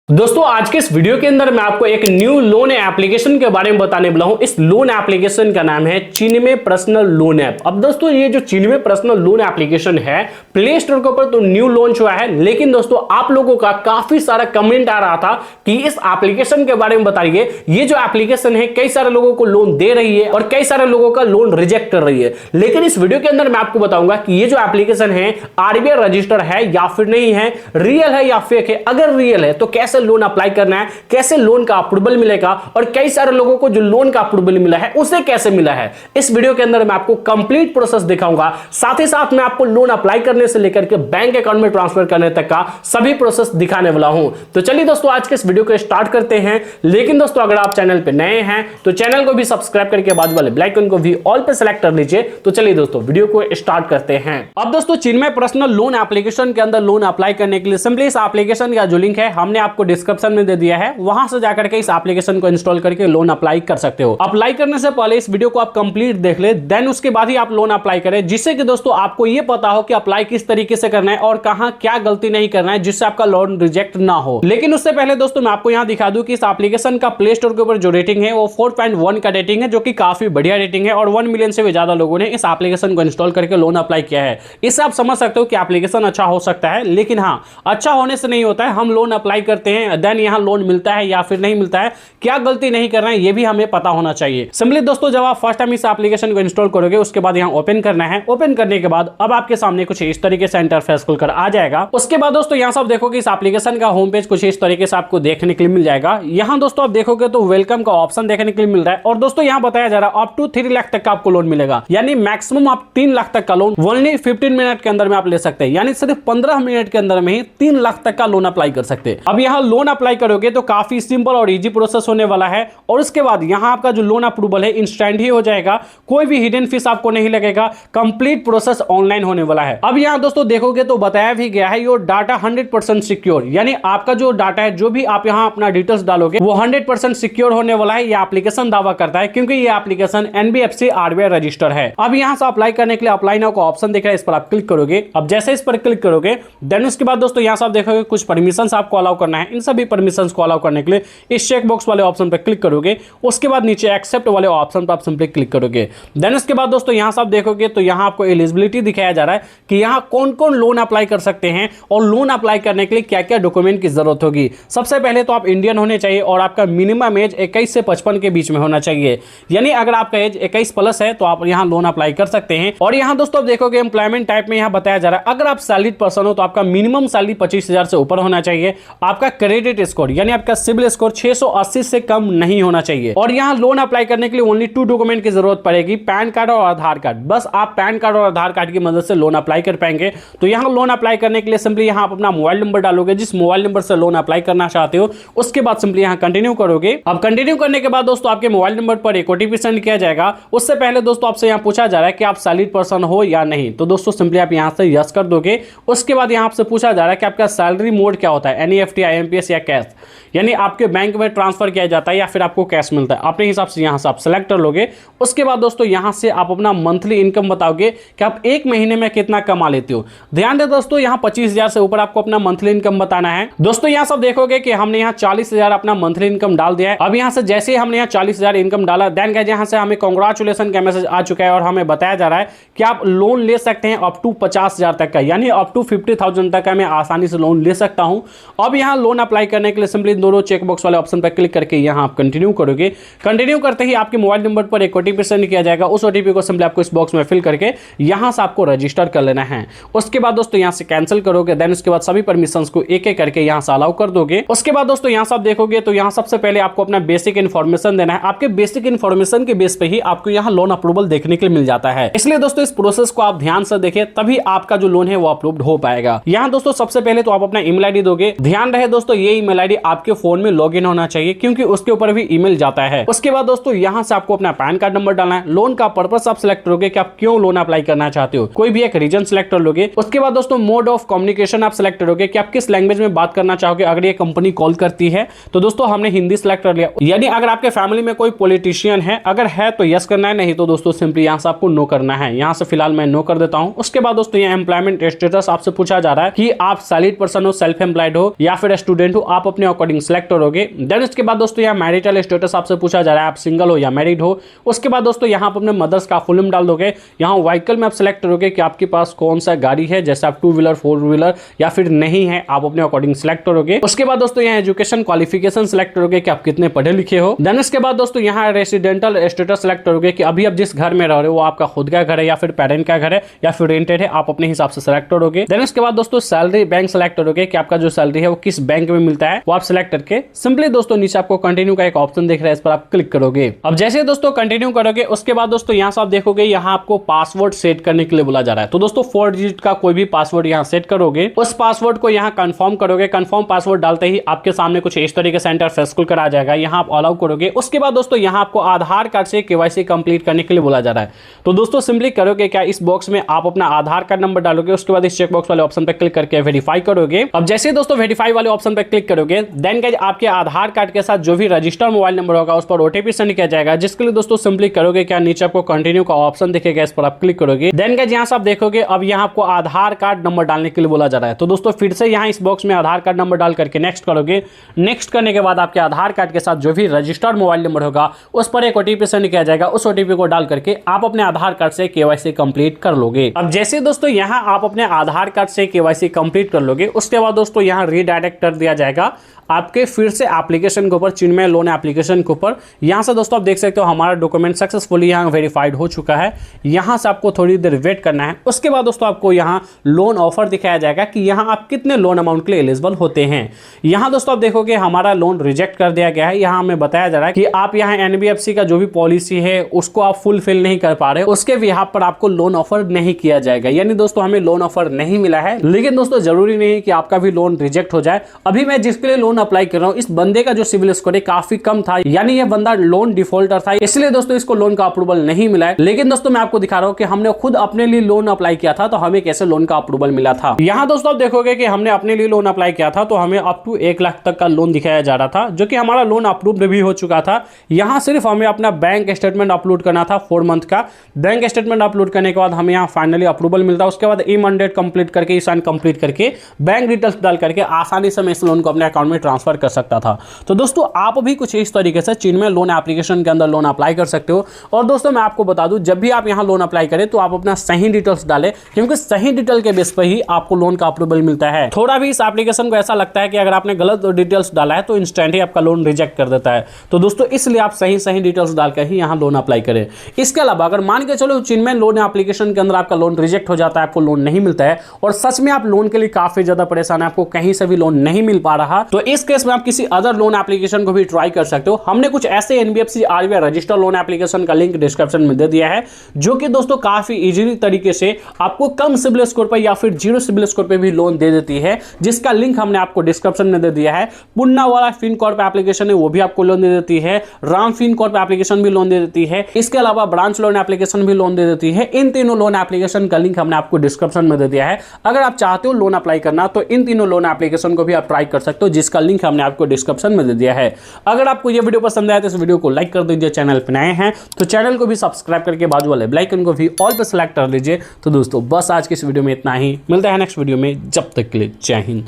दोस्तों आज के इस वीडियो के अंदर मैं आपको एक न्यू लोन एप्लीकेशन के बारे में बताने वाला हूं। इस लोन एप्लीकेशन का नाम है चिन्मय पर्सनल लोन ऐप। अब दोस्तों ये जो चिन्मय पर्सनल लोन एप्लीकेशन है प्ले स्टोर के ऊपर तो न्यू लॉन्च हुआ है, लेकिन दोस्तों आप लोगों का काफी सारा कमेंट आ रहा था कि इस एप्लीकेशन के बारे में बताइए। ये जो एप्लीकेशन है कई सारे लोगों को लोन दे रही है और कई सारे लोगों का लोन रिजेक्ट कर रही है, लेकिन इस वीडियो के अंदर मैं आपको बताऊंगा कि ये जो एप्लीकेशन है आरबीआई रजिस्टर है या फिर नहीं है, रियल है या फेक है। अगर रियल है तो कैसे लोन अप्लाई करना है, कैसे लोन का अप्रूवल मिलेगा और कई सारे लोगों को जो लोन का अप्रूवल मिला है उसे कैसे मिला है, इस वीडियो के अंदर मैं आपको कंप्लीट प्रोसेस दिखाऊंगा। साथ ही साथ मैं आपको लोन अप्लाई करने से लेकर के बैंक अकाउंट में ट्रांसफर करने तक का सभी प्रोसेस दिखाने वाला हूं। तो चलिए दोस्तों आज के इस वीडियो को स्टार्ट करते हैं। लेकिन दोस्तों अगर आप चैनल पे नए हैं तो चैनल को भी सब्सक्राइब करके बाजू वाले बेल आइकन को भी ऑल पे सेलेक्ट कर लीजिए। तो चलिए दोस्तों वीडियो को स्टार्ट करते हैं। अब दोस्तों चिन्मय पर्सनल लोन एप्लीकेशन के अंदर लोन अप्लाई करने के लिए सिंपली इस एप्लीकेशन का जो लिंक है हमने आपको डिस्क्रिप्शन में दे दिया है, वहां से जाकर के इस एप्लीकेशन को इंस्टॉल करके लोन अप्लाई कर सकते हो। अप्लाई करने से पहले इस वीडियो को आप कंप्लीट देख ले, देन उसके बाद ही आप लोन अप्लाई करें, जिससे कि दोस्तों आपको यह पता हो कि अप्लाई किस तरीके से करना है और कहां क्या गलती नहीं करना है जिससे आपका लोन रिजेक्ट ना हो। लेकिन उससे पहले दोस्तों मैं आपको यहां दिखा दूं कि इस एप्लीकेशन का प्ले स्टोर के ऊपर जो रेटिंग है वो 4.1 का रेटिंग है, जो कि काफी बढ़िया रेटिंग है और 1 मिलियन से भी ज्यादा लोगों ने इस एप्लीकेशन को इंस्टॉल करके लोन अप्लाई किया है। इससे आप समझ सकते हो कि एप्लीकेशन अच्छा हो सकता है, लेकिन हाँ अच्छा होने से नहीं होता है। हम लोन अप्लाई करते हैं देन यहां लोन मिलता है या फिर नहीं मिलता है, क्या गलती नहीं करना है ये भी हमें पता होना चाहिए। सिंपली दोस्तों जब आप फर्स्ट टाइम इस एप्लीकेशन को इंस्टॉल करोगे उसके बाद यहां ओपन करना है। ओपन करने के बाद अब आपके सामने कुछ इस तरीके से इंटरफेस खुलकर आ जाएगा। उसके बाद दोस्तों यहां सब देखोगे इस एप्लीकेशन का होम पेज कुछ इस तरीके से आपको देखने के लिए मिल जाएगा। यहां दोस्तों आप देखोगे तो वेलकम का ऑप्शन देखने के लिए मिल रहा है और दोस्तों यहां बताया जा रहा है अप टू 3 लाख तक का आपको लोन मिलेगा, यानी मैक्सिमम आप 3 लाख तक का लोन ओनली 15 मिनट के अंदर में आप ले सकते हैं, यानी सिर्फ 15 मिनट के अंदर में ही 3 लाख तक का लोन अप्लाई कर सकते हैं। अब यहां लोन अप्लाई करोगे तो काफी सिंपल और इजी प्रोसेस होने वाला है और उसके बाद यहां आपका जो लोन अप्रूवल है इंस्टेंट ही हो जाएगा, कोई भी हिडन फीस आपको नहीं लगेगा, कंप्लीट प्रोसेस ऑनलाइन होने वाला है। अब यहां दोस्तों देखोगे तो बताया भी गया है योर डाटा 100% सिक्योर, यानी आपका जो डाटा है जो भी आप यहां अपना डिटेल्स डालोगे वो 100% सिक्योर होने वाला है। ये एप्लीकेशन दावा करता है क्योंकि ये एप्लीकेशन एनबीएफसी आरबीआई रजिस्टर है। अब यहां से अप्लाई करने के लिए अप्लाई नाउ का ऑप्शन दिख रहा है, इस पर आप क्लिक करोगे। अब जैसे इस पर क्लिक करोगे देन उसके बाद दोस्तों यहां से आप देखोगे कुछ परमिशंस आपको अलाउ करना है। इन सभी परमिशंस को अलाउ करने के लिए इस चेक बॉक्स वाले ऑप्शन पर क्लिक करोगे। उसके बाद नीचे एक्सेप्ट वाले ऑप्शन पर आप सिंपली क्लिक करोगे। देन उसके बाद दोस्तों यहां से आप देखोगे तो यहां आपको एलिजिबिलिटी दिखाया जा रहा है कि यहां कौन कौन लोन अप्लाई कर सकते हैं और लोन अप्लाई करने के लिए क्या क्या डॉक्यूमेंट की जरूरत होगी। सबसे पहले तो आप इंडियन होने चाहिए और आपका मिनिमम एज 21 से 55 के बीच में होना चाहिए, यानी अगर आपका एज 21 प्लस है तो आप यहां लोन अप्लाई कर सकते हैं। और यहां दोस्तों आप देखोगे एम्प्लॉयमेंट टाइप में यहां बताया जा रहा है अगर आप सैलरीड पर्सन हो तो आपका मिनिमम सैलरी 25,000 से ऊपर होना चाहिए। आपका क्रेडिट स्कोर यानी आपका सिबिल स्कोर 680 से कम नहीं होना चाहिए। और यहां लोन अप्लाई करने के लिए ओनली 2 डॉक्यूमेंट की जरूरत पड़ेगी, पैन कार्ड और आधार कार्ड। बस आप पैन कार्ड और आधार कार्ड की मदद से लोन अप्लाई कर पाएंगे। तो यहां लोन अप्लाई करने के लिए सिंपली यहां आप अपना मोबाइल नंबर डालोगे, जिस मोबाइल नंबर से लोन अप्लाई करना चाहते हो। उसके बाद सिंपली यहां कंटिन्यू करोगे। अब कंटिन्यू करने के बाद दोस्तों आपके मोबाइल नंबर पर एक ओटीपी सेंड किया जाएगा। उससे पहले दोस्तों आपसे यहां पूछा जा रहा है कि आप सैलरीड पर्सन हो या नहीं, तो दोस्तों सिंपली आप यहां से यस कर दोगे। उसके बाद यहां आपसे पूछा जा रहा है कि आपका सैलरी मोड क्या होता है, एनईएफटी, आईएमपीएस या कैश, यानी आपके बैंक में ट्रांसफर किया जाता है या फिर आपको कैश मिलता है। अपने हिसाब से यहां से आप सेलेक्ट कर लोगे। उसके बाद दोस्तों यहां से आप अपना मंथली इनकम बताओगे कि आप एक महीने में कितना कमा लेते हो। ध्यान दे दोस्तों यहां 25,000 से ऊपर आपको अपना मंथली इनकम बताना है। दोस्तों यहां सब देखोगे कि हमने यहां 40,000 अपना मंथली इनकम डाल दिया है। अब यहां से जैसे ही हमने यहां 40,000 इनकम डाला देन गाइस यहां से हमें कांग्रेचुलेशन का मैसेज आ चुका है और हमें बताया जा रहा है कि आप लोन ले सकते हैं अप टू 50,000 तक का, यानी अप टू 50,000 तक का मैं आसानी से लोन ले सकता हूं। अब यहां लोन अप्लाई करने के लिए सिंपली दोनों चेक बॉक्स वाले ऑप्शन पर क्लिक करके यहां आप कंटिन्यू करोगे। कंटिन्यू करते ही आपके मोबाइल नंबर पर एक ओटीपी सेंड किया जाएगा। उस ओटीपी को सिंपली आपको इस बॉक्स में फिल करके यहां से आपको रजिस्टर कर लेना है। उसके बाद दोस्तों यहां से कैंसिल करोगे, देन उसके बाद सभी परमिशंस को एक एक करके यहां से अलाउ कर दोगे। उसके बाद दोस्तों यहां से आप देखोगे तो यहां सबसे पहले आपको अपना बेसिक इन्फॉर्मेशन देना है। आपके बेसिक इन्फॉर्मेशन के बेस पे ही आपको यहां लोन अप्रूवल देखने के लिए मिल जाता है। इसलिए दोस्तों इस प्रोसेस को आप ध्यान से देखें, तभी आपका जो लोन है वो अप्रूव्ड हो पाएगा। यहां दोस्तों सबसे पहले तो आप अपना ईमेल आईडी दोगे। ध्यान रहे दोस्तों ये ईमेल आईडी आपके फोन में लॉगिन होना चाहिए क्योंकि उसके ऊपर भी ईमेल जाता है। उसके बाद दोस्तों यहां से आपको अपना पैन कार्ड नंबर डालना है। लोन का पर्पस आप सिलेक्ट करोगे कि आप क्यों लोन अप्लाई करना चाहते हो, कोई भी एक रीजन सिलेक्ट कर लोगे। उसके बाद दोस्तों मोड ऑफ कम्युनिकेशन आप सिलेक्ट करोगे कि आप किस लैंग्वेज में बात करना चाहोगे अगर ये कंपनी कॉल करती है। तो दोस्तों हमने हिंदी सिलेक्ट कर लिया, यानी अगर आपके फैमिली में कोई पॉलिटिशियन है, अगर है तो यस करना है, नहीं तो दोस्तों सिंपली यहां से आपको नो करना है। यहां से फिलहाल मैं नो कर देता हूं। उसके बाद दोस्तों ये एम्प्लॉयमेंट स्टेटस आपसे पूछा जा रहा है कि आप सैलरीड पर्सन हो, सेल्फ एम्प्लॉयड हो या फिर स्टूडेंट स्टूडेंट हो आप अपने अकॉर्डिंग सिलेक्ट करोगे। देन उसके बाद दोस्तों यहाँ मैरिटल स्टेटस आपसे पूछा जा रहा है, आप सिंगल हो या मैरिड हो। उसके बाद दोस्तों यहाँ आप अपने मदर्स का फुल नेम डाल दोगे। यहाँ व्हीकल में आप सिलेक्ट करोगे कि आपके पास कौन सा गाड़ी है, जैसे आप 2 व्हीलर 4 व्हीलर या फिर नहीं है, आप अपने अकॉर्डिंग सिलेक्ट करोगे। उसके बाद दोस्तों यहाँ एजुकेशन क्वालिफिकेशन सिलेक्ट करोगे कि आप कितने पढ़े लिखे हो। देन उसके बाद दोस्तों यहाँ रेसिडेंटल स्टेटस सिलेक्ट करोगे कि अभी आप जिस घर में रह रहे हो वो आपका खुद का घर है या फिर पेरेंट का घर है या फिर रेंटेड है, आप अपने हिसाब से सिलेक्ट करोगे। देन उसके बाद दोस्तों सैलरी बैंक सिलेक्ट करोगे कि आपका जो सैलरी है वो किस बैंक में मिलता है, वो आप सिलेक्ट करके सिंपली दोस्तों नीचे आपको कंटिन्यू का एक ऑप्शन दिख रहा है, इस पर आप क्लिक करोगे। अब जैसे दोस्तों कंटिन्यू करोगे उसके बाद दोस्तों यहाँ से आप देखोगे यहाँ आपको पासवर्ड सेट करने के लिए बोला जा रहा है। तो दोस्तों 4 डिजिट का कोई भी पासवर्ड यहाँ सेट करोगे, उस पासवर्ड को यहाँ कंफर्म करोगे। कंफर्म पासवर्ड डालते ही आपके सामने कुछ इस तरीके से इंटरफेस खुल कर आ जाएगा, यहाँ आप अलाउ करोगे। उसके बाद दोस्तों यहाँ आपको आधार कार्ड से केवाईसी कंप्लीट करने के लिए बोला जा रहा है। तो दोस्तों सिंपली करोगे क्या, इस बॉक्स में आप अपना आधार कार्ड नंबर डालोगे, उसके बाद इस चेक बॉक्स वाले ऑप्शन पर क्लिक करके वेरीफाई करोगे। अब जैसे दोस्तों वेरीफाई वाले ऑप्शन पर क्लिक करोगे देन गाइस आपके आधार कार्ड के साथ जो भी रजिस्टर्ड मोबाइल नंबर होगा उस पर ओटीपी सेंड किया जाएगा, जिसके लिए दोस्तों सिंपली करोगे क्या, नीचे आपको कंटिन्यू का ऑप्शन दिखेगा, इस पर आप क्लिक करोगे। देन गाइस यहां से आप देखोगे अब यहां आपको आधार कार्ड नंबर डालने के लिए बोला जा रहा है। तो दोस्तों फिर से यहां इस बॉक्स में आधार कार्ड नंबर डाल करके नेक्स्ट करोगे। नेक्स्ट करने के बाद आपके आधार कार्ड के साथ जो भी रजिस्टर्ड मोबाइल नंबर होगा उस पर एक ओटीपी सेंड किया जाएगा, उस ओटीपी को डाल करके आप अपने आधार कार्ड से केवाईसी कंप्लीट कर लोगे। अब जैसे दोस्तों यहां आप अपने आधार कार्ड से केवाईसी कंप्लीट कर लोगे उसके बाद दोस्तों यहां रीडायरेक्ट कर दिया जाएगा आपके फिर से एप्लीकेशन के ऊपर, चिन्मय लोन एप्लीकेशन के ऊपर। यहां से दोस्तों आप देख सकते हो हमारा डॉक्यूमेंट सक्सेसफुली यहां वेरीफाइड हो चुका है। यहां से आपको थोड़ी देर वेट करना है। उसके बाद दोस्तों आपको यहां लोन ऑफर दिखाया जाएगा कि यहां आप कितने लोन अमाउंट के लिए एलिजिबल होते हैं। यहां दोस्तों आप देखोगे हमारा लोन रिजेक्ट कर दिया गया है। यहां हमें बताया जा रहा है कि आप यहां एनबीएफसी का जो भी पॉलिसी है उसको आप फुलफिल नहीं कर पा रहे, उसके बिहाफ पर आपको लोन ऑफर नहीं किया जाएगा। यानी दोस्तों हमें लोन ऑफर नहीं मिला है, लेकिन दोस्तों जरूरी नहीं कि आपका भी लोन रिजेक्ट हो जाए। अभी मैं जिसके लिए लोन अप्लाई कर रहा हूं इस बंदे का जो सिविल स्कोर है काफी कम था, यानी ये बंदा लोन डिफॉल्टर था, इसलिए दोस्तों इसको लोन का अप्रूवल नहीं मिला है। लेकिन दोस्तों मैं आपको दिखा रहा हूं कि हमने खुद अपने लिए लोन अप्लाई किया था तो हमें कैसे लोन का अप्रूवल मिला था। यहां दोस्तों आप देखोगे कि हमने अपने लिए लोन अप्लाई किया था तो हमें अप टू 1 लाख तक का लोन दिखाया जा रहा था, जो कि हमारा लोन अप्रूव्ड भी हो चुका था। यहां सिर्फ हमें अपना बैंक स्टेटमेंट अपलोड करना था 4 मंथ का। बैंक स्टेटमेंट अपलोड करने के बाद हमें यहाँ फाइनली अप्रूवल मिलता है। उसके बाद ई मंडेट कंप्लीट करके, ई साइन कंप्लीट करके, बैंक डिटेल्स डाल करके आसानी से मैं इस लोन को अपने अकाउंट में ट्रांसफर कर सकता था। तो दोस्तों आप भी कुछ इस तरीके से चिन्मय लोन एप्लीकेशन के अंदर लोन अप्लाई कर सकते हो। और दोस्तों मैं आपको बता दूं, जब भी आप यहां लोन अप्लाई करें तो आप अपना सही डिटेल्स डालें, क्योंकि सही डिटेल के बेस पर ही आपको लोन का अप्रूवल मिलता है। थोड़ा भी इस एप्लीकेशन को ऐसा लगता है कि अगर आपने गलत डिटेल्स डाला है तो इंस्टेंट ही आपका लोन रिजेक्ट कर देता है। तो दोस्तों इसलिए आप सही डिटेल्स डालकर ही यहां लोन अप्लाई करें। इसके अलावा अगर मान के चलो चिन्मय लोन एप्लीकेशन के अंदर आपका लोन रिजेक्ट हो जाता है, आपको लोन नहीं मिलता है और सच में आप लोन के लिए काफी ज्यादा परेशान है, आपको कहीं से भी लोन नहीं मिल पा रहा, तो इस केस में आप किसी अदर लोन एप्लीकेशन को भी ट्राई कर सकते हो। हमने कुछ ऐसे NBFC RBI registered loan application का लिंक डिस्क्रिप्शन में दे दिया है, जो कि दोस्तों काफी इजीली तरीके से आपको कम सिबिल स्कोर पर या फिर 0 सिबिल स्कोर पर भी लोन दे देती है, जिसका लिंक हमने आपको डिस्क्रिप्शन में दे दिया है। पुन्ना वाला फिनकॉर्प एप्लीकेशन है वो भी आपको लोन दे देती है, राम फिनकॉर्प एप्लीकेशन भी लोन दे देती है, इसके अलावा ब्रांच लोन एप्लीकेशन भी लोन दे देती है। इन तीनों लोन एप्लीकेशन का लिंक हमने आपको डिस्क्रिप्शन में दे दिया है। अगर आप चाहते हो लोन अप्लाई करना तो इन तीनों लोन एप्लीकेशन को भी आप ट्राई कर सकते हो, जिसका लिंक हमने आपको डिस्क्रिप्शन में दे दिया है। अगर आपको ये वीडियो पसंद आया तो इस वीडियो को लाइक कर दीजिए, चैनल पर नए हैं तो चैनल को भी सब्सक्राइब करके बाजू वाले बेल आइकन को भी ऑल पे सेलेक्ट कर लीजिए। तो दोस्तों बस आज की इस वीडियो में इतना ही, मिलता है नेक्स्ट वीडियो में, जब तक के लिए जय हिंद।